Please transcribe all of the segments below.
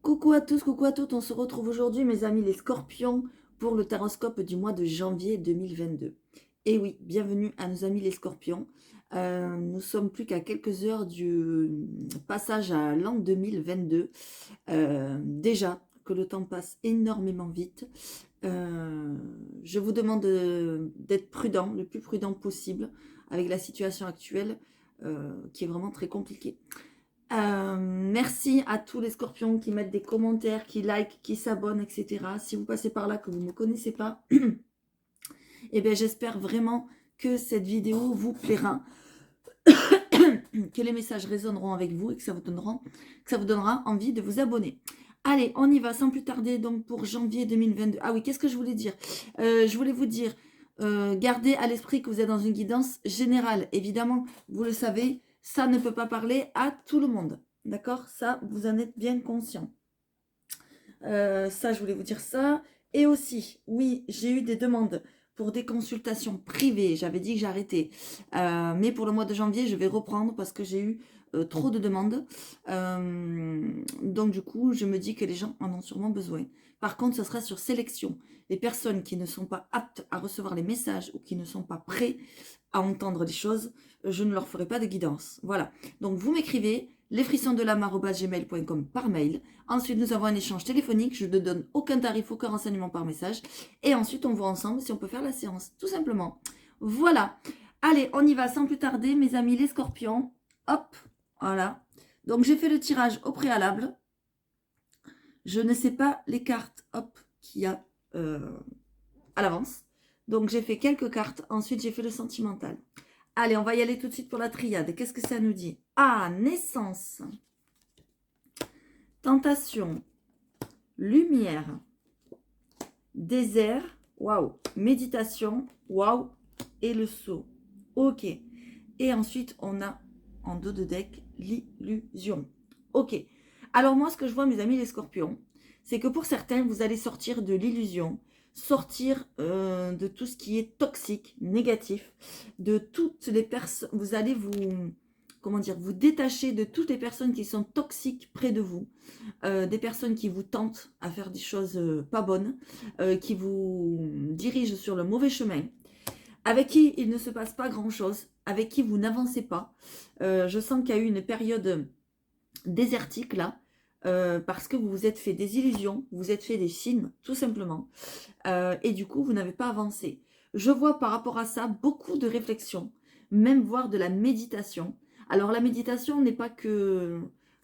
Coucou à tous, coucou à toutes, on se retrouve aujourd'hui mes amis les scorpions pour le taroscope du mois de janvier 2022. Et oui, bienvenue à nos amis les scorpions. Nous sommes plus qu'à quelques heures du passage à l'an 2022. Déjà que le temps passe énormément vite. Je vous demande d'être prudent, le plus prudent possible avec la situation actuelle qui est vraiment très compliquée. Merci à tous les scorpions qui mettent des commentaires, qui likent, qui s'abonnent, etc. Si vous passez par là que vous ne me connaissez pas, eh bien j'espère vraiment que cette vidéo vous plaira, que les messages résonneront avec vous et que ça vous donnera envie de vous abonner. Allez, on y va sans plus tarder donc pour janvier 2022. Ah oui, qu'est-ce que je voulais dire? Je voulais vous dire, gardez à l'esprit que vous êtes dans une guidance générale. Évidemment, vous le savez, ça ne peut pas parler à tout le monde. D'accord? Ça, vous en êtes bien conscient. Ça, je voulais vous dire ça. Et aussi, oui, j'ai eu des demandes pour des consultations privées. J'avais dit que j'arrêtais. Mais pour le mois de janvier, je vais reprendre parce que j'ai eu trop de demandes. Donc, du coup, je me dis que les gens en ont sûrement besoin. Par contre, ce sera sur sélection. Les personnes qui ne sont pas aptes à recevoir les messages ou qui ne sont pas prêts à entendre les choses, je ne leur ferai pas de guidance. Voilà. Donc, vous m'écrivez lesfrissonsdelamare@gmail.com par mail. Ensuite, nous avons un échange téléphonique. Je ne donne aucun tarif, aucun renseignement par message. Et ensuite, on voit ensemble si on peut faire la séance, tout simplement. Voilà. Allez, on y va sans plus tarder, mes amis les scorpions. Hop, voilà. Donc, j'ai fait le tirage au préalable. Je ne sais pas les cartes, hop, qu'il y a à l'avance. Donc, j'ai fait quelques cartes. Ensuite, j'ai fait le sentimental. Allez, on va y aller tout de suite pour la triade. Qu'est-ce que ça nous dit? Ah, naissance, tentation, lumière, désert, waouh, méditation, waouh, et le saut. Ok. Et ensuite, on a en dos de deck l'illusion. Ok. Alors moi, ce que je vois, mes amis les scorpions, c'est que pour certains, vous allez sortir de l'illusion, sortir de tout ce qui est toxique, négatif, de toutes les personnes, vous allez vous, comment dire, vous détacher de toutes les personnes qui sont toxiques près de vous, des personnes qui vous tentent à faire des choses pas bonnes, qui vous dirigent sur le mauvais chemin, avec qui il ne se passe pas grand-chose, avec qui vous n'avancez pas. Je sens qu'il y a eu une période désertique là, parce que vous vous êtes fait des illusions, vous vous êtes fait des films, tout simplement. Et du coup, vous n'avez pas avancé. Je vois par rapport à ça beaucoup de réflexions, même voire de la méditation. Alors la méditation n'est pas que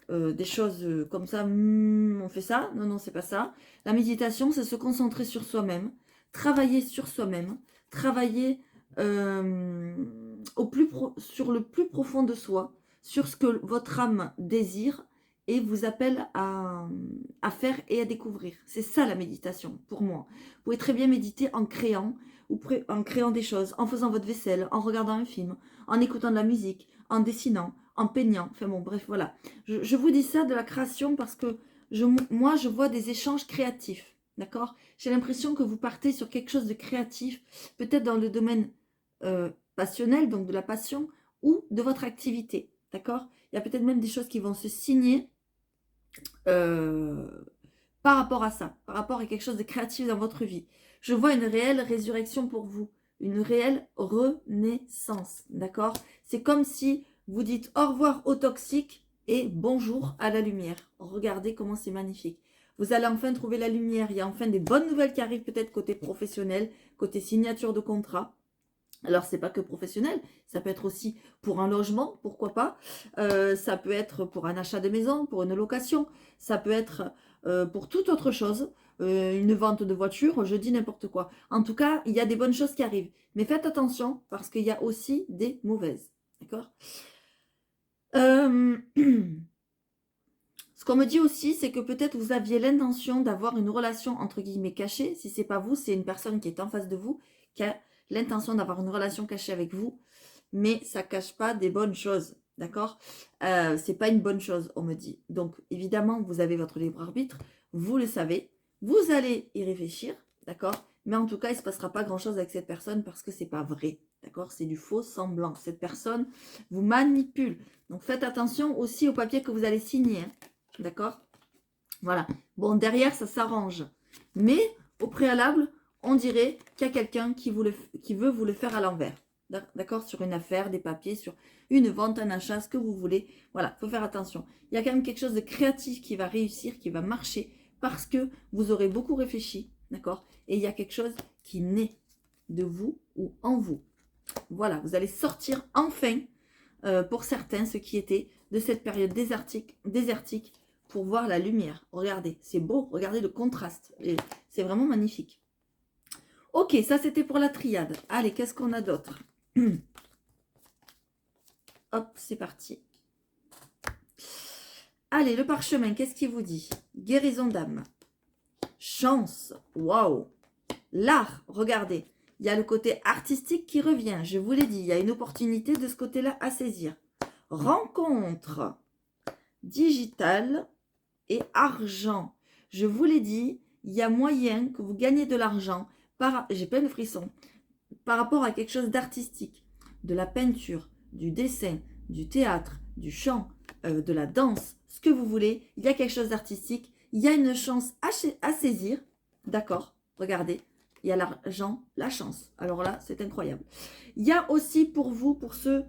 des choses comme ça, on fait ça. Non, non, c'est pas ça. La méditation, c'est se concentrer sur soi-même, travailler sur soi-même, travailler sur le plus profond de soi, sur ce que votre âme désire et vous appelle à faire et à découvrir. C'est ça la méditation pour moi. Vous pouvez très bien méditer en créant, ou en créant des choses, en faisant votre vaisselle, en regardant un film, en écoutant de la musique, en dessinant, en peignant. Enfin bon, bref, voilà. Je vous dis ça de la création parce que moi, je vois des échanges créatifs. D'accord? J'ai l'impression que vous partez sur quelque chose de créatif, peut-être dans le domaine passionnel, donc de la passion, ou de votre activité. D'accord? Il y a peut-être même des choses qui vont se signer par rapport à ça, par rapport à quelque chose de créatif dans votre vie. Je vois une réelle résurrection pour vous, une réelle renaissance, d'accord? C'est comme si vous dites au revoir au toxique et bonjour à la lumière. Regardez comment c'est magnifique. Vous allez enfin trouver la lumière, il y a enfin des bonnes nouvelles qui arrivent peut-être côté professionnel, côté signature de contrat. Alors, c'est pas que professionnel, ça peut être aussi pour un logement, pourquoi pas. Ça peut être pour un achat de maison, pour une location. Ça peut être pour toute autre chose. Une vente de voiture, je dis n'importe quoi. En tout cas, il y a des bonnes choses qui arrivent. Mais faites attention parce qu'il y a aussi des mauvaises. D'accord? Ce qu'on me dit aussi, c'est que peut-être vous aviez l'intention d'avoir une relation entre guillemets cachée. Si c'est pas vous, c'est une personne qui est en face de vous, qui a l'intention d'avoir une relation cachée avec vous, mais ça cache pas des bonnes choses, d'accord? C'est pas une bonne chose, on me dit. Donc évidemment, vous avez votre libre arbitre, vous le savez, vous allez y réfléchir, d'accord? Mais en tout cas, il se passera pas grand-chose avec cette personne parce que c'est pas vrai, d'accord? C'est du faux semblant. Cette personne vous manipule. Donc faites attention aussi au papier que vous allez signer, hein. D'accord? Voilà. Bon, derrière, ça s'arrange. Mais au préalable, on dirait qu'il y a quelqu'un qui veut vous le faire à l'envers. D'accord? Sur une affaire, des papiers, sur une vente, un achat, ce que vous voulez. Voilà, il faut faire attention. Il y a quand même quelque chose de créatif qui va réussir, qui va marcher, parce que vous aurez beaucoup réfléchi. D'accord? Et il y a quelque chose qui naît de vous ou en vous. Voilà, vous allez sortir enfin, pour certains, ce qui était de cette période désertique pour voir la lumière. Regardez, c'est beau, regardez le contraste. C'est vraiment magnifique. Ok, ça c'était pour la triade. Allez, qu'est-ce qu'on a d'autre? Hop, c'est parti. Allez, le parchemin, qu'est-ce qu'il vous dit? Guérison d'âme. Chance, waouh. L'art, regardez. Il y a le côté artistique qui revient. Je vous l'ai dit, il y a une opportunité de ce côté-là à saisir. Rencontre. Digital et argent. Je vous l'ai dit, il y a moyen que vous gagnez de l'argent. J'ai plein de frissons. Par rapport à quelque chose d'artistique. De la peinture, du dessin, du théâtre, du chant, de la danse, ce que vous voulez. Il y a quelque chose d'artistique. Il y a une chance à saisir. D'accord, regardez. Il y a l'argent, la chance. Alors là, c'est incroyable. Il y a aussi pour vous, pour ceux,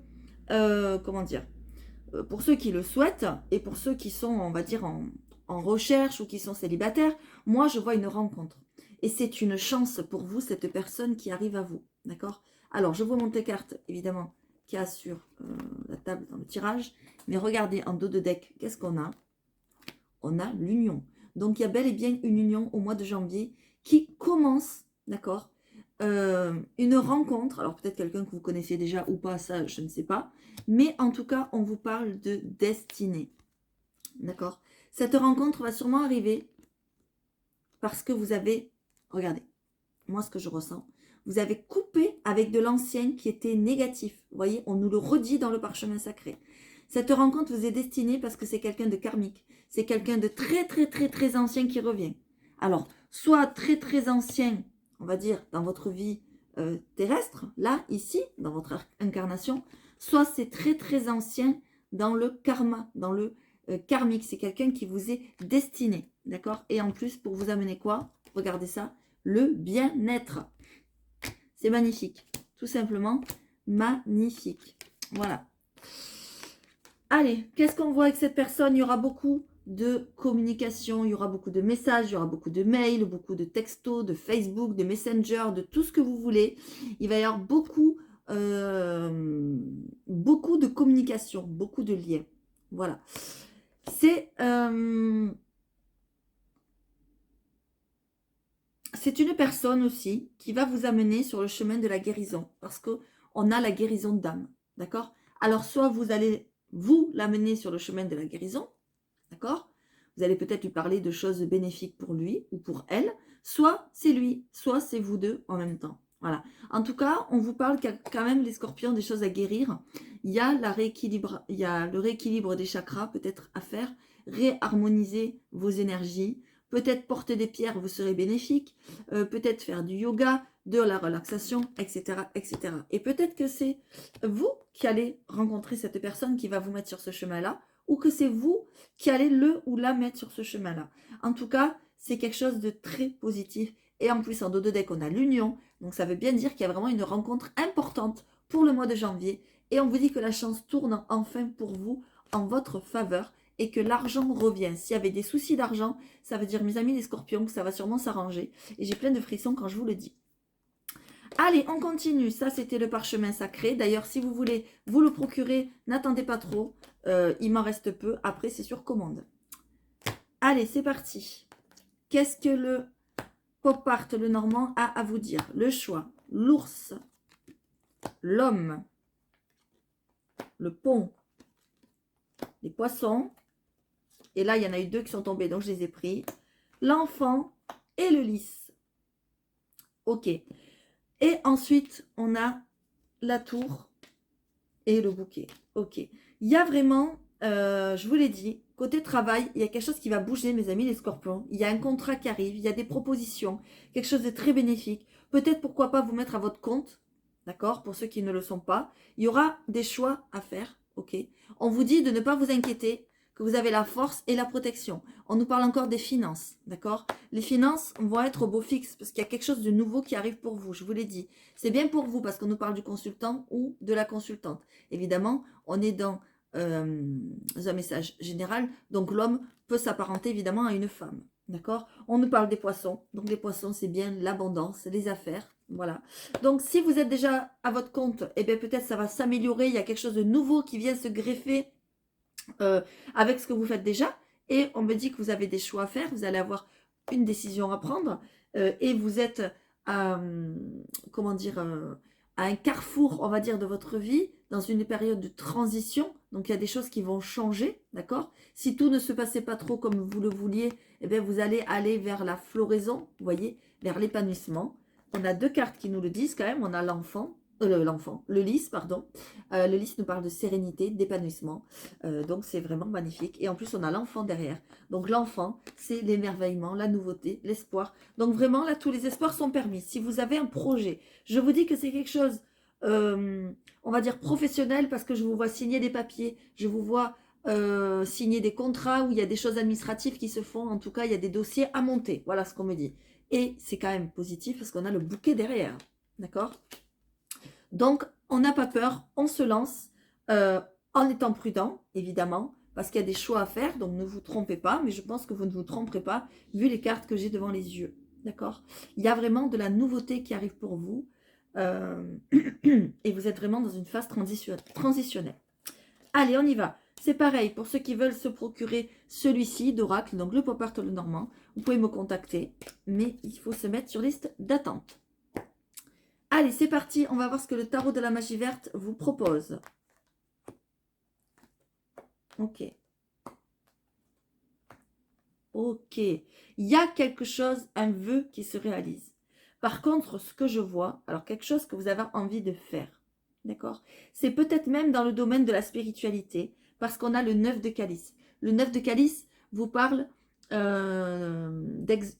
comment dire, pour ceux qui le souhaitent et pour ceux qui sont, on va dire, en recherche ou qui sont célibataires, moi, je vois une rencontre. Et c'est une chance pour vous, cette personne qui arrive à vous. D'accord? Alors, je vous montre les cartes, évidemment, qu'il y a sur la table dans le tirage. Mais regardez, en dos de deck, qu'est-ce qu'on a? On a l'union. Donc, il y a bel et bien une union au mois de janvier qui commence, d'accord, une rencontre. Alors, peut-être quelqu'un que vous connaissez déjà ou pas, ça, je ne sais pas. Mais en tout cas, on vous parle de destinée. D'accord? Cette rencontre va sûrement arriver parce que vous avez, regardez, moi ce que je ressens, vous avez coupé avec de l'ancien qui était négatif. Vous voyez, on nous le redit dans le parchemin sacré. Cette rencontre vous est destinée parce que c'est quelqu'un de karmique. C'est quelqu'un de très, très, très, très ancien qui revient. Alors, soit très, très ancien, on va dire, dans votre vie terrestre, là, ici, dans votre incarnation, soit c'est très, très ancien dans le karma, dans le karmique. C'est quelqu'un qui vous est destiné, d'accord? Et en plus, pour vous amener quoi? Regardez ça, le bien-être. C'est magnifique, tout simplement magnifique. Voilà. Allez, qu'est-ce qu'on voit avec cette personne? Il y aura beaucoup de communication, il y aura beaucoup de messages, il y aura beaucoup de mails, beaucoup de textos, de Facebook, de Messenger, de tout ce que vous voulez. Il va y avoir beaucoup de communication, beaucoup de liens. Voilà. C'est une personne aussi qui va vous amener sur le chemin de la guérison. Parce qu'on a la guérison d'âme. D'accord? Alors, soit vous allez vous l'amener sur le chemin de la guérison, d'accord? Vous allez peut-être lui parler de choses bénéfiques pour lui ou pour elle, soit c'est lui, soit c'est vous deux en même temps. Voilà. En tout cas, on vous parle qu'il y a quand même, les scorpions, des choses à guérir. Il y a le rééquilibre des chakras peut-être à faire, réharmoniser vos énergies, peut-être porter des pierres, vous serez bénéfique, peut-être faire du yoga, de la relaxation, etc., etc. Et peut-être que c'est vous qui allez rencontrer cette personne qui va vous mettre sur ce chemin-là, ou que c'est vous qui allez le ou la mettre sur ce chemin-là. En tout cas, c'est quelque chose de très positif. Et en plus, en dos de deck, on a l'union. Donc, ça veut bien dire qu'il y a vraiment une rencontre importante pour le mois de janvier. Et on vous dit que la chance tourne enfin pour vous en votre faveur et que l'argent revient. S'il y avait des soucis d'argent, ça veut dire, mes amis les scorpions, que ça va sûrement s'arranger. Et j'ai plein de frissons quand je vous le dis. Allez, on continue. Ça, c'était le parchemin sacré. D'ailleurs, si vous voulez vous le procurer, n'attendez pas trop. Il m'en reste peu. Après, c'est sur commande. Allez, c'est parti. Qu'est-ce que le pop art, le normand, a à vous dire? Le choix, l'ours, l'homme, le pont, les poissons. Et là, il y en a eu deux qui sont tombés, donc je les ai pris. L'enfant et le lys. Ok. Et ensuite, on a la tour et le bouquet. Ok. Il y a vraiment, je vous l'ai dit, côté travail, il y a quelque chose qui va bouger, mes amis les scorpions. Il y a un contrat qui arrive, il y a des propositions, quelque chose de très bénéfique. Peut-être, pourquoi pas, vous mettre à votre compte, d'accord? Pour ceux qui ne le sont pas. Il y aura des choix à faire, ok? On vous dit de ne pas vous inquiéter, que vous avez la force et la protection. On nous parle encore des finances, d'accord? Les finances vont être au beau fixe parce qu'il y a quelque chose de nouveau qui arrive pour vous, je vous l'ai dit. C'est bien pour vous parce qu'on nous parle du consultant ou de la consultante. Évidemment, on est dans un message général, donc l'homme peut s'apparenter évidemment à une femme, d'accord? On nous parle des poissons, donc les poissons c'est bien l'abondance, les affaires, voilà. Donc si vous êtes déjà à votre compte, eh bien peut-être ça va s'améliorer, il y a quelque chose de nouveau qui vient se greffer avec ce que vous faites déjà, et on me dit que vous avez des choix à faire, vous allez avoir une décision à prendre, et vous êtes à, comment dire, à un carrefour, on va dire, de votre vie, dans une période de transition, donc il y a des choses qui vont changer, d'accord? Si tout ne se passait pas trop comme vous le vouliez, eh bien vous allez aller vers la floraison, vous voyez, vers l'épanouissement. On a deux cartes qui nous le disent quand même, on a le lys, pardon. Le lys nous parle de sérénité, d'épanouissement, donc c'est vraiment magnifique. Et en plus on a l'enfant derrière, donc l'enfant c'est l'émerveillement, la nouveauté, l'espoir. Donc vraiment là tous les espoirs sont permis. Si vous avez un projet, je vous dis que c'est quelque chose, on va dire professionnel, parce que je vous vois signer des papiers, je vous vois signer des contrats où il y a des choses administratives qui se font, en tout cas il y a des dossiers à monter, voilà ce qu'on me dit. Et c'est quand même positif parce qu'on a le bouquet derrière, d'accord? Donc, on n'a pas peur, on se lance en étant prudent, évidemment, parce qu'il y a des choix à faire, donc ne vous trompez pas, mais je pense que vous ne vous tromperez pas, vu les cartes que j'ai devant les yeux, d'accord? Il y a vraiment de la nouveauté qui arrive pour vous, et vous êtes vraiment dans une phase transitionnelle. Allez, on y va. C'est pareil, pour ceux qui veulent se procurer celui-ci d'Oracle, donc le Pop Art Le Normand, vous pouvez me contacter, mais il faut se mettre sur liste d'attente. Allez, c'est parti, on va voir ce que le tarot de la magie verte vous propose. Ok. Ok. Il y a quelque chose, un vœu qui se réalise. Par contre, ce que je vois, alors quelque chose que vous avez envie de faire, d'accord? C'est peut-être même dans le domaine de la spiritualité, parce qu'on a le 9 de calice. Le 9 de calice vous parle de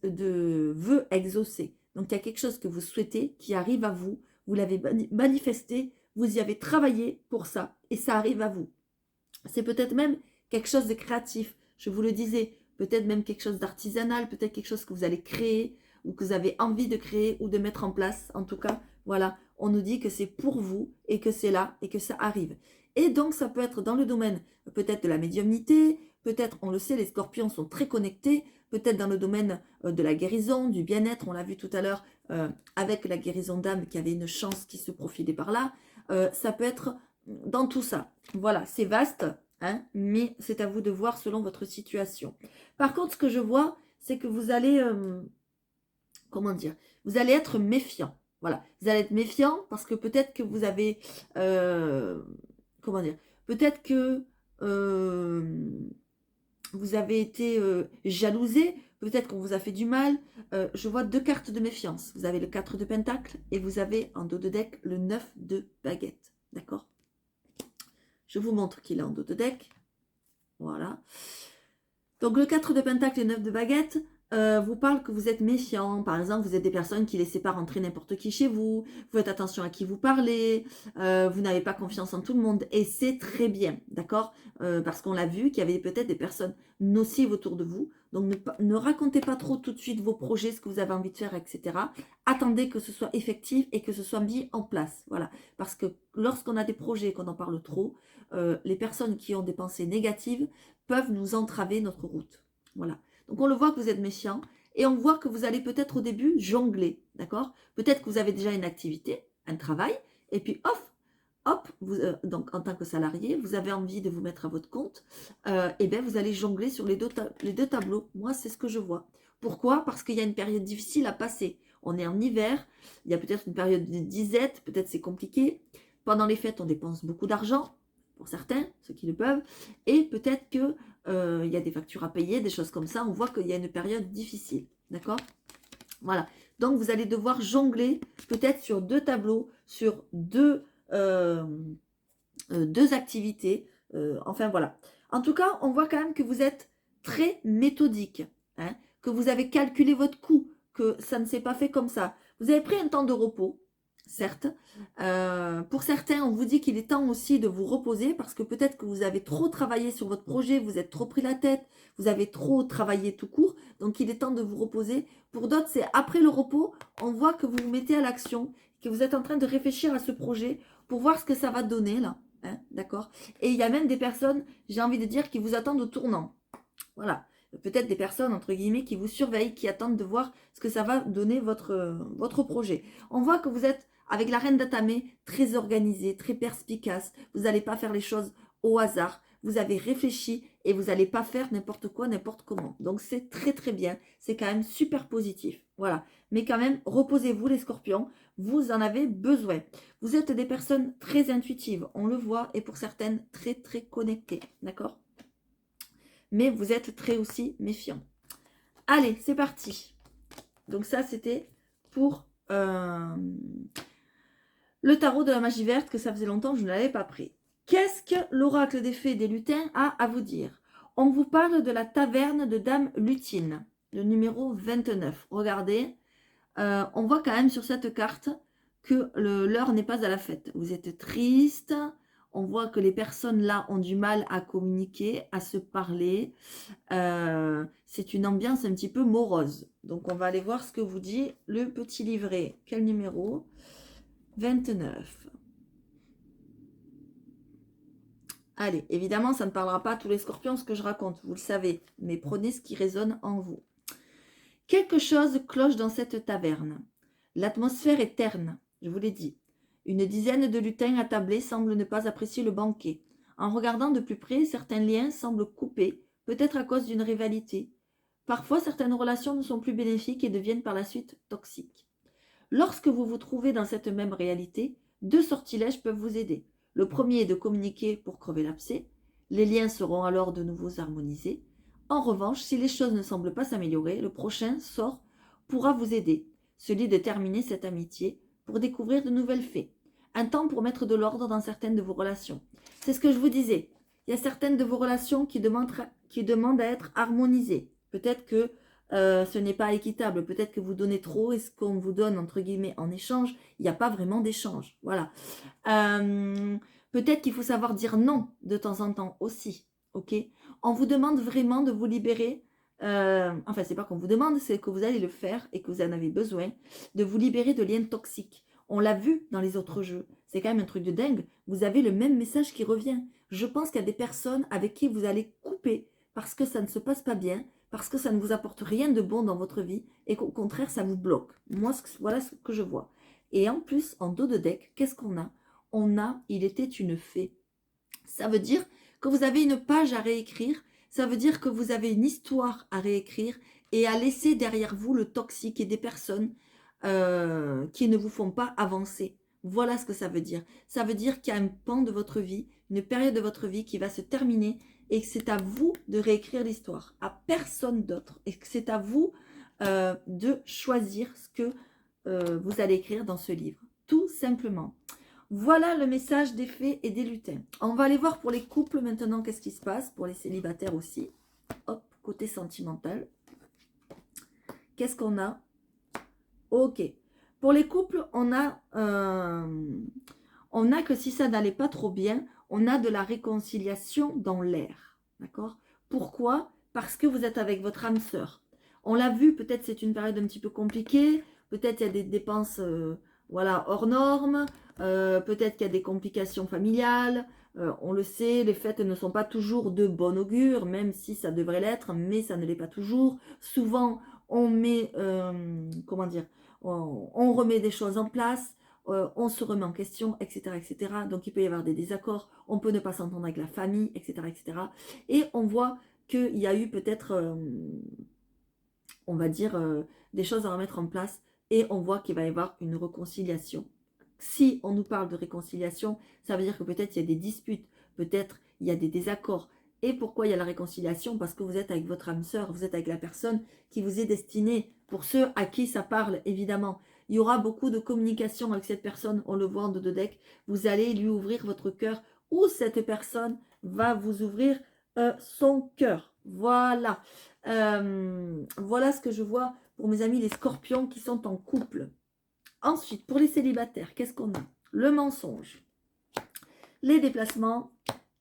vœux exaucés. Donc, il y a quelque chose que vous souhaitez qui arrive à vous. Vous l'avez manifesté, vous y avez travaillé pour ça, et ça arrive à vous. C'est peut-être même quelque chose de créatif. Je vous le disais, peut-être même quelque chose d'artisanal, peut-être quelque chose que vous allez créer, ou que vous avez envie de créer, ou de mettre en place. En tout cas, voilà, on nous dit que c'est pour vous, et que c'est là, et que ça arrive. Et donc, ça peut être dans le domaine peut-être de la médiumnité, peut-être, on le sait, les scorpions sont très connectés, peut-être dans le domaine de la guérison, du bien-être, on l'a vu tout à l'heure avec la guérison d'âme qui avait une chance qui se profilait par là. Ça peut être dans tout ça. Voilà, c'est vaste, hein, mais c'est à vous de voir selon votre situation. Par contre, ce que je vois, c'est que vous allez, comment dire, vous allez être méfiant. Voilà, vous allez être méfiant parce que peut-être que vous avez, comment dire, peut-être que vous avez été jalousé, peut-être qu'on vous a fait du mal. Je vois deux cartes de méfiance. Vous avez le 4 de pentacle et vous avez en dos de deck le 9 de baguette. D'accord? Je vous montre qu'il est en dos de deck. Voilà. Donc le 4 de pentacle et le 9 de baguette vous parle que vous êtes méfiant. Par exemple, vous êtes des personnes qui ne laissez pas rentrer n'importe qui chez vous. Vous faites attention à qui vous parlez. Vous n'avez pas confiance en tout le monde. Et c'est très bien, d'accord? Parce qu'on l'a vu qu'il y avait peut-être des personnes nocives autour de vous. Donc ne racontez pas trop tout de suite vos projets, ce que vous avez envie de faire, etc. Attendez que ce soit effectif et que ce soit mis en place. Voilà. Parce que lorsqu'on a des projets et qu'on en parle trop, les personnes qui ont des pensées négatives peuvent nous entraver notre route. Voilà. Donc on le voit que vous êtes méfiant et on voit que vous allez peut-être au début jongler, d'accord? Peut-être que vous avez déjà une activité, un travail, et puis hop, vous, donc en tant que salarié, vous avez envie de vous mettre à votre compte, et bien vous allez jongler sur les deux tableaux. Moi, c'est ce que je vois. Pourquoi? Parce qu'il y a une période difficile à passer. On est en hiver, il y a peut-être une période de disette, peut-être c'est compliqué. Pendant les fêtes, on dépense beaucoup d'argent, pour certains, ceux qui le peuvent, et peut-être que il y a des factures à payer, des choses comme ça, on voit qu'il y a une période difficile, d'accord? Voilà, donc vous allez devoir jongler peut-être sur deux tableaux, sur deux activités, enfin voilà. En tout cas, on voit quand même que vous êtes très méthodique, hein, que vous avez calculé votre coût, que ça ne s'est pas fait comme ça. Vous avez pris un temps de repos, certes. Pour certains, on vous dit qu'il est temps aussi de vous reposer parce que peut-être que vous avez trop travaillé sur votre projet, vous êtes trop pris la tête, vous avez trop travaillé tout court, donc il est temps de vous reposer. Pour d'autres, c'est après le repos, on voit que vous vous mettez à l'action, que vous êtes en train de réfléchir à ce projet pour voir ce que ça va donner là. Hein, d'accord? Et il y a même des personnes, j'ai envie de dire, qui vous attendent au tournant. Voilà. Peut-être des personnes, entre guillemets, qui vous surveillent, qui attendent de voir ce que ça va donner votre projet. On voit que vous êtes, avec la reine d'Atamé, très organisé, très perspicace. Vous n'allez pas faire les choses au hasard. Vous avez réfléchi et vous n'allez pas faire n'importe quoi, n'importe comment. Donc c'est très très bien. C'est quand même super positif. Voilà. Mais quand même, reposez-vous les scorpions. Vous en avez besoin. Vous êtes des personnes très intuitives. On le voit. Et pour certaines, très très connectées. D'accord ? Mais vous êtes très aussi méfiant. Allez, c'est parti. Donc ça, c'était pour le tarot de la magie verte, que ça faisait longtemps que je ne l'avais pas pris. Qu'est-ce que l'oracle des fées et des lutins a à vous dire? On vous parle de la taverne de Dame Lutine, le numéro 29. Regardez, on voit quand même sur cette carte que l'heure n'est pas à la fête. Vous êtes triste. On voit que les personnes là ont du mal à communiquer, à se parler. C'est une ambiance un petit peu morose. Donc on va aller voir ce que vous dit le petit livret. Quel numéro? 29. Allez, évidemment, ça ne parlera pas à tous les scorpions ce que je raconte, vous le savez, mais prenez ce qui résonne en vous. Quelque chose cloche dans cette taverne. L'atmosphère est terne, je vous l'ai dit. Une dizaine de lutins attablés semblent ne pas apprécier le banquet. En regardant de plus près, certains liens semblent coupés, peut-être à cause d'une rivalité. Parfois, certaines relations ne sont plus bénéfiques et deviennent par la suite toxiques. Lorsque vous vous trouvez dans cette même réalité, deux sortilèges peuvent vous aider. Le premier est de communiquer pour crever l'abcès. Les liens seront alors de nouveau harmonisés. En revanche, si les choses ne semblent pas s'améliorer, le prochain sort pourra vous aider, celui de terminer cette amitié pour découvrir de nouvelles fées. Un temps pour mettre de l'ordre dans certaines de vos relations. C'est ce que je vous disais. Il y a certaines de vos relations qui demandent à être harmonisées. Peut-être que ce n'est pas équitable. Peut-être que vous donnez trop et ce qu'on vous donne, entre guillemets, en échange, il n'y a pas vraiment d'échange. Voilà. Peut-être qu'il faut savoir dire non de temps en temps aussi. Ok. On vous demande vraiment de vous libérer. Enfin, c'est pas qu'on vous demande, c'est que vous allez le faire et que vous en avez besoin, de vous libérer de liens toxiques. On l'a vu dans les autres jeux. C'est quand même un truc de dingue. Vous avez le même message qui revient. Je pense qu'il y a des personnes avec qui vous allez couper parce que ça ne se passe pas bien, parce que ça ne vous apporte rien de bon dans votre vie et qu'au contraire, ça vous bloque. Moi, voilà ce que je vois. Et en plus, en dos de deck, qu'est-ce qu'on a? On a, il était une fée. Ça veut dire que vous avez une page à réécrire, ça veut dire que vous avez une histoire à réécrire et à laisser derrière vous le toxique et des personnes qui ne vous font pas avancer. Voilà ce que ça veut dire. Ça veut dire qu'il y a un pan de votre vie, une période de votre vie qui va se terminer et que c'est à vous de réécrire l'histoire, à personne d'autre. Et que c'est à vous de choisir ce que vous allez écrire dans ce livre. Tout simplement. Voilà le message des fées et des lutins. On va aller voir pour les couples maintenant qu'est-ce qui se passe, pour les célibataires aussi. Hop, côté sentimental. Qu'est-ce qu'on a? Ok. Pour les couples, on a que si ça n'allait pas trop bien, on a de la réconciliation dans l'air. D'accord? Pourquoi? Parce que vous êtes avec votre âme sœur. On l'a vu, peut-être c'est une période un petit peu compliquée, peut-être il y a des dépenses voilà, hors normes, peut-être qu'il y a des complications familiales. On le sait, les fêtes ne sont pas toujours de bon augure, même si ça devrait l'être, mais ça ne l'est pas toujours. Souvent, on met, comment dire, on remet des choses en place, on se remet en question, etc., etc. Donc, il peut y avoir des désaccords, on peut ne pas s'entendre avec la famille, etc., etc. Et on voit qu'il y a eu peut-être, on va dire, des choses à remettre en place et on voit qu'il va y avoir une réconciliation. Si on nous parle de réconciliation, ça veut dire que peut-être il y a des disputes, peut-être il y a des désaccords. Et pourquoi il y a la réconciliation? Parce que vous êtes avec votre âme sœur, vous êtes avec la personne qui vous est destinée. Pour ceux à qui ça parle, évidemment, il y aura beaucoup de communication avec cette personne, on le voit en dos de deck. Vous allez lui ouvrir votre cœur ou cette personne va vous ouvrir son cœur. Voilà. Voilà ce que je vois pour mes amis les scorpions qui sont en couple. Ensuite, pour les célibataires, qu'est-ce qu'on a? Le mensonge, les déplacements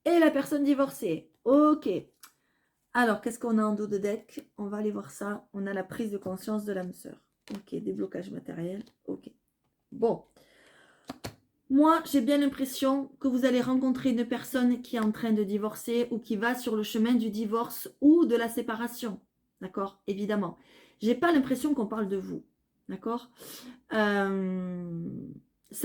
et la personne divorcée. Ok. Alors, qu'est-ce qu'on a en dos de deck? On va aller voir ça. On a la prise de conscience de l'âme sœur. Ok, déblocage matériel. Ok. Bon. Moi, j'ai bien l'impression que vous allez rencontrer une personne qui est en train de divorcer ou qui va sur le chemin du divorce ou de la séparation. D'accord? Évidemment. J'ai pas l'impression qu'on parle de vous. D'accord? Ça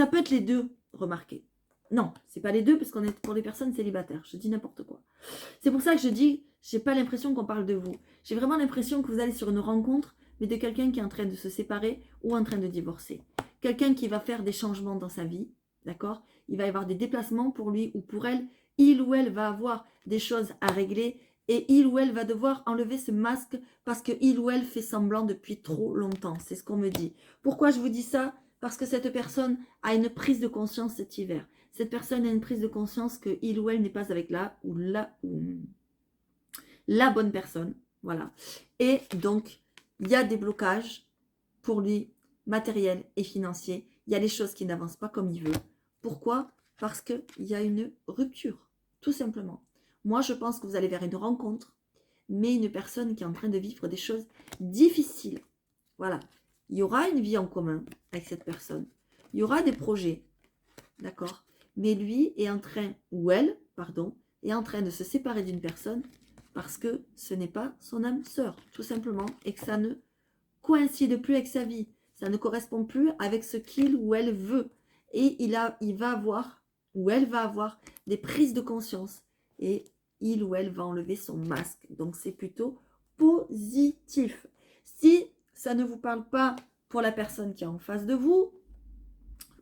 peut être les deux, remarquez. Non, c'est pas les deux parce qu'on est pour les personnes célibataires. Je dis n'importe quoi. C'est pour ça que je dis, j'ai pas l'impression qu'on parle de vous. J'ai vraiment l'impression que vous allez sur une rencontre, mais de quelqu'un qui est en train de se séparer ou en train de divorcer. Quelqu'un qui va faire des changements dans sa vie, d'accord? Il va y avoir des déplacements pour lui ou pour elle. Il ou elle va avoir des choses à régler et il ou elle va devoir enlever ce masque parce que il ou elle fait semblant depuis trop longtemps. C'est ce qu'on me dit. Pourquoi je vous dis ça? Parce que cette personne a une prise de conscience cet hiver. Cette personne a une prise de conscience que il ou elle n'est pas avec la bonne personne. Voilà. Et donc, il y a des blocages pour lui, matériels et financiers. Il y a des choses qui n'avancent pas comme il veut. Pourquoi? Parce qu'il y a une rupture, tout simplement. Moi, je pense que vous allez vers une rencontre, mais une personne qui est en train de vivre des choses difficiles. Voilà. Il y aura une vie en commun avec cette personne. Il y aura des projets, d'accord? Mais lui est en train, ou elle, pardon, est en train de se séparer d'une personne parce que ce n'est pas son âme sœur, tout simplement, et que ça ne coïncide plus avec sa vie. Ça ne correspond plus avec ce qu'il ou elle veut. Et il va avoir, ou elle va avoir, des prises de conscience. Et il ou elle va enlever son masque. Donc, c'est plutôt positif. Si ça ne vous parle pas pour la personne qui est en face de vous,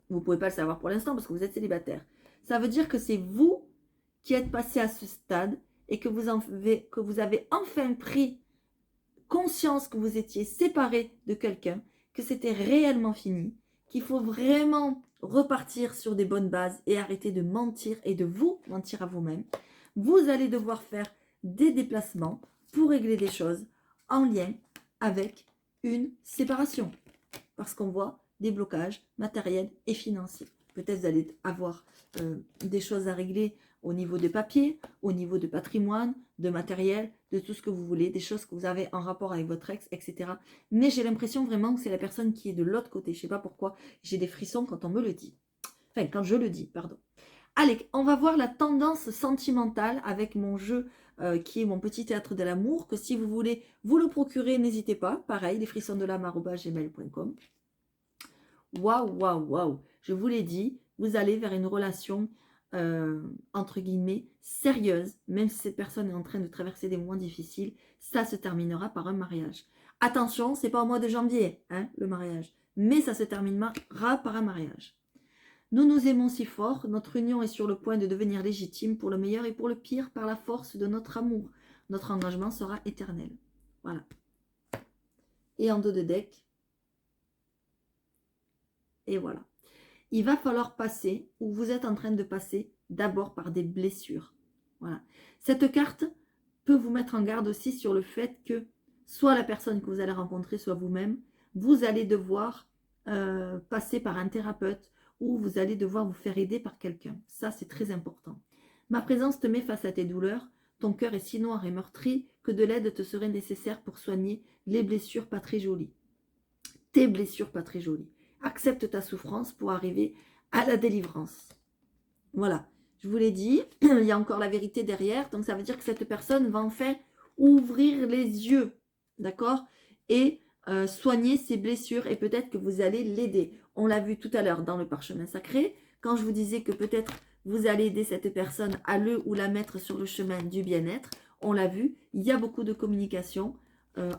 vous ne pouvez pas le savoir pour l'instant parce que vous êtes célibataire. Ça veut dire que c'est vous qui êtes passé à ce stade et que vous avez enfin pris conscience que vous étiez séparé de quelqu'un, que c'était réellement fini, qu'il faut vraiment repartir sur des bonnes bases et arrêter de mentir et de vous mentir à vous-même. Vous allez devoir faire des déplacements pour régler des choses en lien avec une séparation. Parce qu'on voit des blocages matériels et financiers. Peut-être vous allez avoir des choses à régler au niveau de papier, au niveau de patrimoine, de matériel, de tout ce que vous voulez, des choses que vous avez en rapport avec votre ex, etc. Mais j'ai l'impression vraiment que c'est la personne qui est de l'autre côté. Je ne sais pas pourquoi, j'ai des frissons quand on me le dit. Enfin, quand je le dis, pardon. Allez, on va voir la tendance sentimentale avec mon jeu qui est mon petit théâtre de l'amour, que si vous voulez vous le procurer, n'hésitez pas. Pareil, lesfrissonsdelame@gmail.com. Waouh, waouh, waouh. Je vous l'ai dit, vous allez vers une relation, entre guillemets, sérieuse. Même si cette personne est en train de traverser des moments difficiles, ça se terminera par un mariage. Attention, c'est pas au mois de janvier, hein, le mariage. Mais ça se terminera par un mariage. Nous nous aimons si fort, notre union est sur le point de devenir légitime pour le meilleur et pour le pire par la force de notre amour. Notre engagement sera éternel. Voilà. Et en dos de deck. Et voilà. Il va falloir passer, ou vous êtes en train de passer, d'abord par des blessures. Voilà. Cette carte peut vous mettre en garde aussi sur le fait que soit la personne que vous allez rencontrer, soit vous-même, vous allez devoir passer par un thérapeute ou vous allez devoir vous faire aider par quelqu'un. Ça, c'est très important. Ma présence te met face à tes douleurs. Ton cœur est si noir et meurtri que de l'aide te serait nécessaire pour soigner les blessures pas très jolies. Tes blessures pas très jolies. Accepte ta souffrance pour arriver à la délivrance. Voilà, je vous l'ai dit, il y a encore la vérité derrière, donc ça veut dire que cette personne va enfin ouvrir les yeux, d'accord? Et soigner ses blessures et peut-être que vous allez l'aider. On l'a vu tout à l'heure dans le parchemin sacré, quand je vous disais que peut-être vous allez aider cette personne à le ou la mettre sur le chemin du bien-être. On l'a vu, il y a beaucoup de communication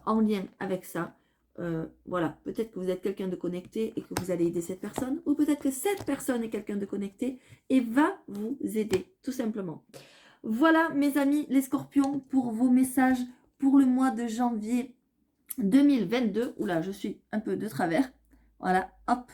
en lien avec ça. Voilà, peut-être que vous êtes quelqu'un de connecté et que vous allez aider cette personne, ou peut-être que cette personne est quelqu'un de connecté et va vous aider, tout simplement. Voilà, mes amis, les scorpions, pour vos messages pour le mois de janvier 2022. Oula, je suis un peu de travers. Voilà, hop.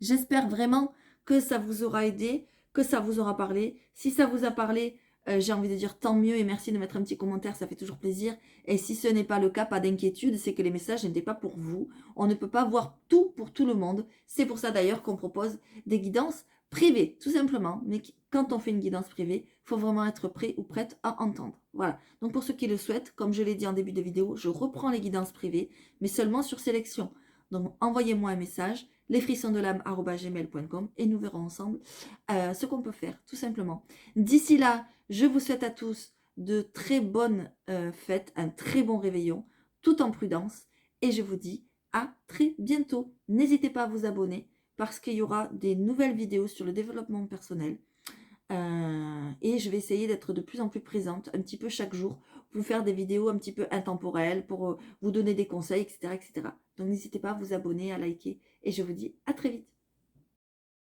J'espère vraiment que ça vous aura aidé, que ça vous aura parlé. Si ça vous a parlé, j'ai envie de dire tant mieux et merci de mettre un petit commentaire, ça fait toujours plaisir. Et si ce n'est pas le cas, pas d'inquiétude, c'est que les messages n'étaient pas pour vous. On ne peut pas voir tout pour tout le monde. C'est pour ça d'ailleurs qu'on propose des guidances privées, tout simplement. Mais quand on fait une guidance privée, il faut vraiment être prêt ou prête à entendre. Voilà. Donc pour ceux qui le souhaitent, comme je l'ai dit en début de vidéo, je reprends les guidances privées, mais seulement sur sélection. Donc envoyez-moi un message, lesfrissonsdelame@gmail.com et nous verrons ensemble ce qu'on peut faire, tout simplement. D'ici là, je vous souhaite à tous de très bonnes fêtes, un très bon réveillon, tout en prudence. Et je vous dis à très bientôt. N'hésitez pas à vous abonner parce qu'il y aura des nouvelles vidéos sur le développement personnel. Et je vais essayer d'être de plus en plus présente, un petit peu chaque jour, pour vous faire des vidéos un petit peu intemporelles, pour vous donner des conseils, etc., etc. Donc n'hésitez pas à vous abonner, à liker. Et je vous dis à très vite.